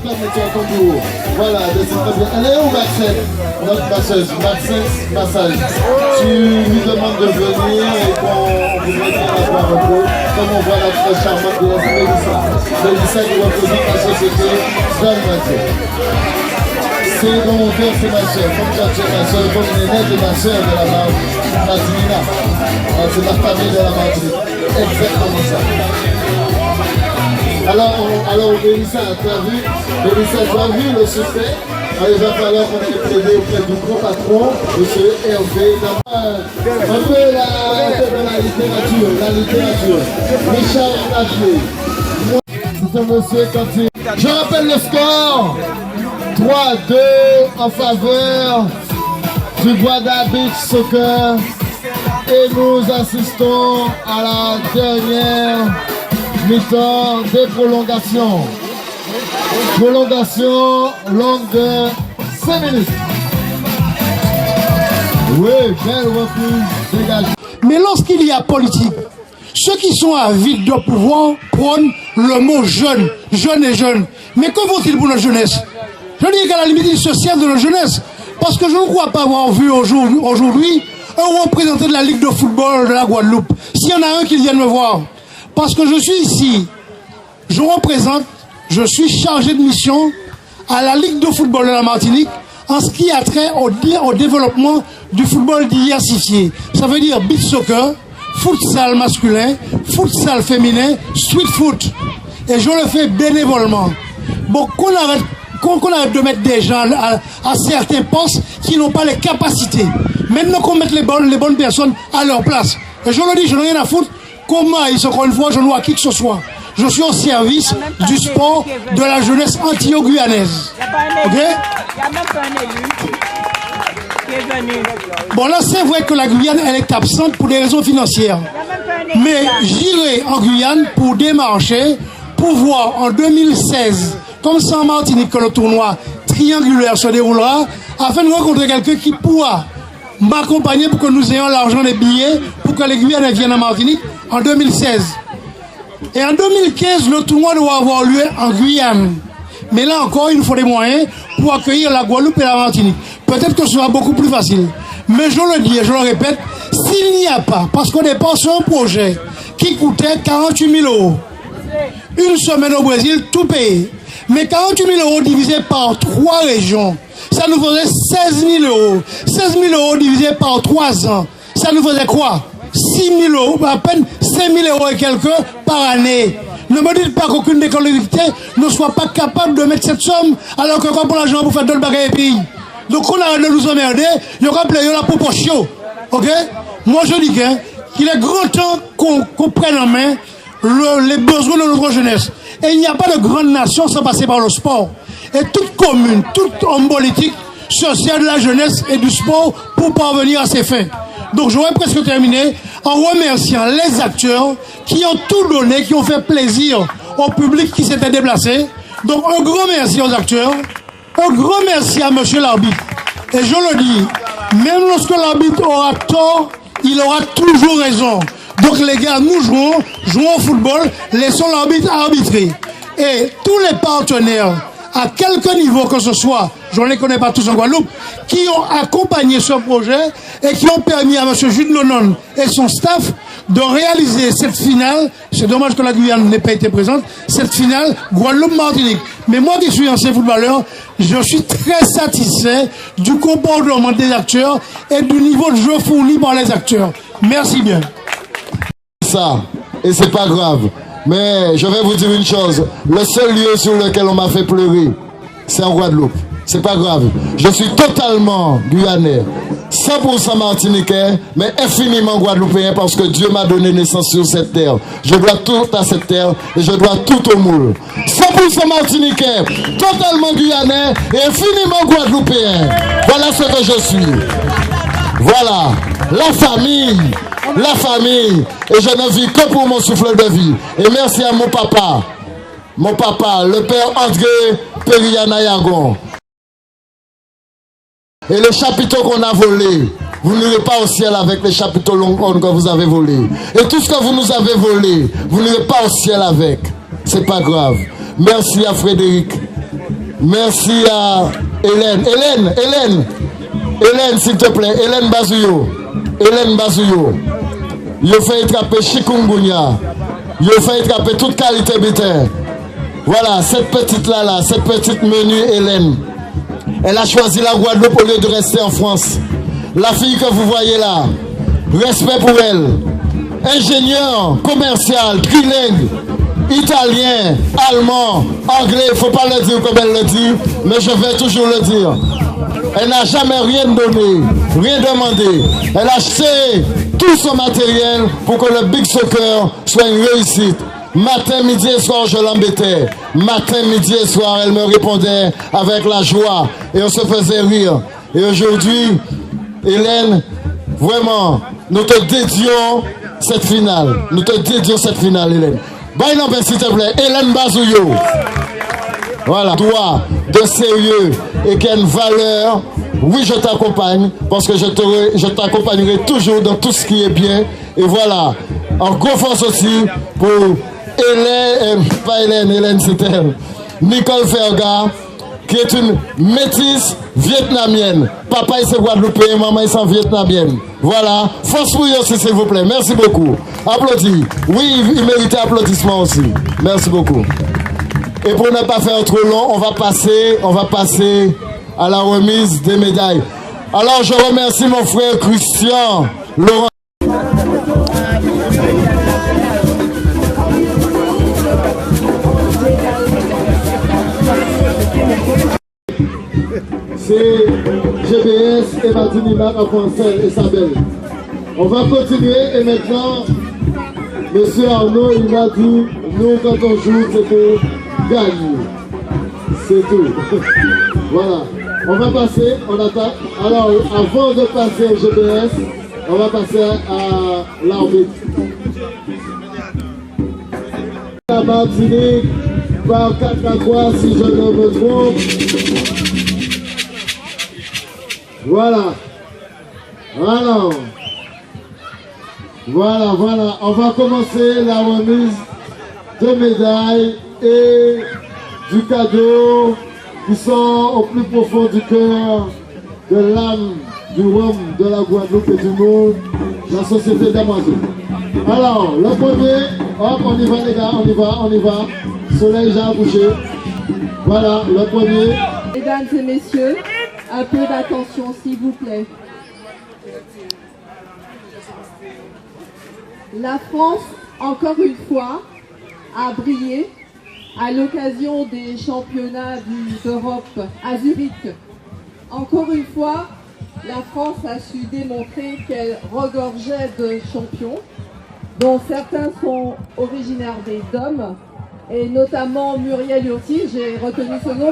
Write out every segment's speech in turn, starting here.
permettez à ton tour. Voilà, descends bien. Elle est où, Maxence? Notre masseuse, Maxence Massage. Tu lui demandes de venir et qu'on voudrait bien la voir un peu. Comme on voit la très charmante de la Mélissa. Mélissa qui représente la société Dalmatien. C'est dans mon cœur, c'est ma soeur. Comme quand tu es ma soeur, comme Nénette est ma soeur de la Martinina. C'est ma famille de la Martinique. Exactement ça. Alors Mélissa, tu as vu le succès? Il va falloir qu'on ait plaidé auprès du grand patron, M. Hervé. Un peu la littérature. Richard Navier. C'est un monsieur quand il... Je rappelle le score. 3-2 en faveur du Guada Beach Soccer. Et nous assistons à la dernière mi-temps des prolongations. Prolongation longue de 5 minutes. Oui, belle reprise, dégage. Mais lorsqu'il y a politique, ceux qui sont avides de pouvoir prônent le mot jeune, jeune et jeune. Mais que vaut-il pour notre jeunesse? Je dis qu'à la limite, il se sert de notre jeunesse. Parce que je ne crois pas avoir vu aujourd'hui un représentant de la Ligue de football de la Guadeloupe. S'il y en a un qui vienne me voir. Parce que je suis ici, je suis chargé de mission à la Ligue de football de la Martinique en ce qui a trait au développement du football diversifié. Ça veut dire beach soccer, futsal masculin, futsal féminin, street foot. Et je le fais bénévolement. Bon, qu'on arrête de mettre des gens à certains postes qui n'ont pas les capacités. Maintenant qu'on mette les bonnes personnes à leur place. Et je le dis, je n'ai rien à foutre. Comment, encore une fois, je vois qui que ce soit. Je suis au service du sport de la jeunesse antio-guyanaise. Ok? Il n'y a même pas un élu qui est venu. Bon, là, c'est vrai que la Guyane, elle est absente pour des raisons financières. Mais j'irai en Guyane pour démarcher, pour voir en 2016, comme c'est en Martinique que le tournoi triangulaire se déroulera, afin de rencontrer quelqu'un qui pourra m'accompagner pour que nous ayons l'argent des billets pour que les Guyanais viennent en Martinique en 2016. Et en 2015, le tournoi doit avoir lieu en Guyane. Mais là encore, il nous faut des moyens pour accueillir la Guadeloupe et la Martinique. Peut-être que ce sera beaucoup plus facile. Mais je le dis et je le répète, s'il n'y a pas, parce qu'on dépense un projet qui coûtait 48 000 €, une semaine au Brésil, tout payé. Mais 48 000 € divisé par 3 régions, ça nous faisait 16 000 €. 16 000 € divisé par 3 ans, ça nous faisait quoi? 6 000 €, à peine 5 000 € et quelques par année. Ne me dites pas qu'aucune des collectivités ne soit pas capable de mettre cette somme, alors que quand pour l'argent pour faire d'autres bagages et pays. Donc on arrête de nous emmerder, il y aura la proportion. Ok? Moi je dis qu'il est grand temps qu'on prenne en main les besoins de notre jeunesse. Et il n'y a pas de grande nation sans passer par le sport. Et toute commune, tout homme politique se sert de la jeunesse et du sport pour parvenir à ses fins. Donc j'aurais presque terminé en remerciant les acteurs qui ont tout donné, qui ont fait plaisir au public qui s'était déplacé. Donc un grand merci aux acteurs, un grand merci à monsieur l'arbitre. Et je le dis, même lorsque l'arbitre aura tort, il aura toujours raison. Donc les gars, nous jouons au football, laissons l'arbitre arbitrer. Et tous les partenaires, à quelque niveau que ce soit, je ne les connais pas tous en Guadeloupe, qui ont accompagné ce projet et qui ont permis à M. Jude Nonon et son staff de réaliser cette finale. C'est dommage que la Guyane n'ait pas été présente, cette finale Guadeloupe-Martinique. Mais moi qui suis ancien footballeur, je suis très satisfait du comportement des acteurs et du niveau de jeu fourni par les acteurs. Merci bien. Ça, et c'est pas grave. Mais je vais vous dire une chose, le seul lieu sur lequel on m'a fait pleurer, c'est en Guadeloupe. C'est pas grave. Je suis totalement guyanais, 100% martiniquais, mais infiniment guadeloupéen parce que Dieu m'a donné naissance sur cette terre. Je dois tout à cette terre et je dois tout au moule. 100% martiniquais, totalement guyanais et infiniment guadeloupéen. Voilà ce que je suis. Voilà, la famille. La famille, et je ne vis que pour mon souffle de vie. Et merci à mon papa, le père André Periana-Yagon. Et les chapiteaux qu'on a volés, vous n'irez pas au ciel avec les chapiteaux Longhorn que vous avez volés. Et tout ce que vous nous avez volé, vous n'irez pas au ciel avec. C'est pas grave. Merci à Frédéric Merci à Hélène. Hélène, s'il te plaît. Hélène Bazouyo. Il fait attraper chikungunya. Il fait attraper toute qualité bétail. Voilà, cette petite-là, cette petite menu Hélène. Elle a choisi la Guadeloupe au lieu de rester en France. La fille que vous voyez là, respect pour elle. Ingénieur, commercial, trilingue, italien, allemand, anglais, il ne faut pas le dire comme elle le dit, mais je vais toujours le dire. Elle n'a jamais rien donné, rien demandé. Elle a acheté tout son matériel pour que le Big Soccer soit une réussite. Matin, midi et soir, je l'embêtais. Matin, midi et soir, elle me répondait avec la joie et on se faisait rire. Et aujourd'hui, Hélène, vraiment, nous te dédions cette finale. Hélène. Bah, non, s'il te plaît, Hélène Bazouyo. Voilà, toi, de sérieux et qui a une valeur. Oui, je t'accompagne parce que je t'accompagnerai toujours dans tout ce qui est bien. Et voilà, en gros force aussi pour Hélène, c'est elle. Nicole Ferga, qui est une métisse vietnamienne. Papa il c'est Guadeloupéen, maman il c'est vietnamienne. Voilà, force pour eux aussi s'il vous plaît. Merci beaucoup. Applaudis. Oui, il méritait applaudissements aussi. Merci beaucoup. Et pour ne pas faire trop long, on va passer à la remise des médailles. Alors je remercie mon frère Christian Laurent. C'est GBS et Martinima à Poncel et Sabelle. On va continuer et maintenant, M. Arnaud, il m'a dit, nous quand on joue, c'est pour gagner. C'est tout. Voilà. On va passer, on attaque. Alors, avant de passer au GBS, on va passer à l'arbitre. La Martinique, par 4-3, si je ne me trompe. Voilà. Alors, voilà. On va commencer la remise de médailles et du cadeau qui sont au plus profond du cœur de l'âme, du rhum, de la Guadeloupe et du monde, la société d'Amazon. Alors, le premier, hop, on y va les gars, on y va. Soleil, j'ai accouché. Voilà, le premier. Mesdames et messieurs, un peu d'attention s'il vous plaît. La France, encore une fois, a brillé à l'occasion des championnats d'Europe à Zurich. Encore une fois, la France a su démontrer qu'elle regorgeait de champions, dont certains sont originaires des DOM, et notamment Muriel Urti. J'ai retenu ce nom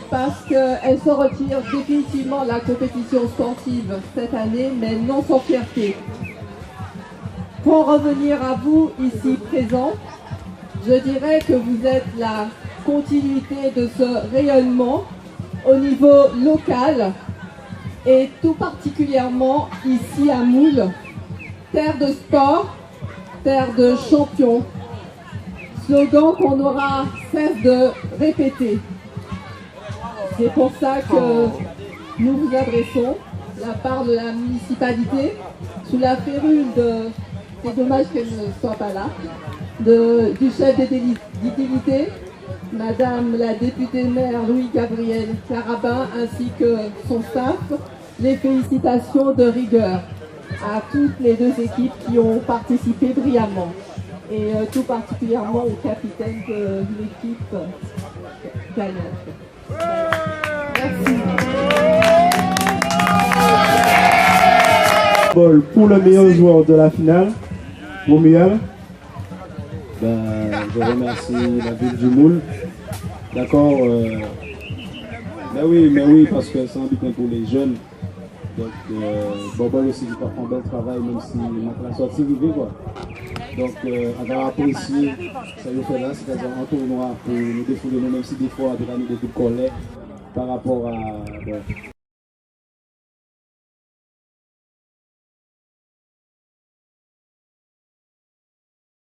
parce qu'elle se retire définitivement de la compétition sportive cette année, mais non sans fierté. Pour revenir à vous ici présents, je dirais que vous êtes la continuité de ce rayonnement au niveau local et tout particulièrement ici à Moule, terre de sport, terre de champions. Slogan qu'on n'aura cesse de répéter. C'est pour ça que nous vous adressons la part de la municipalité sous la férule de, c'est dommage qu'elle ne soit pas là, du chef d'utilité, Madame la députée maire Louis-Gabriel Carabin ainsi que son staff, les félicitations de rigueur à toutes les deux équipes qui ont participé brillamment et tout particulièrement au capitaine de l'équipe gagnante. Merci. Pour le meilleur joueur de la finale, Romuald. Je remercie la ville du Moule. D'accord. Mais oui, parce que c'est un but pour les jeunes. Donc, Bobol aussi qui fait un bel travail, même si la sortie arrivée, quoi. Donc, on va apprécier ça nous fait là, c'est-à-dire un tournoi pour nous défouler, même si des fois, on a des coups de colère par rapport à.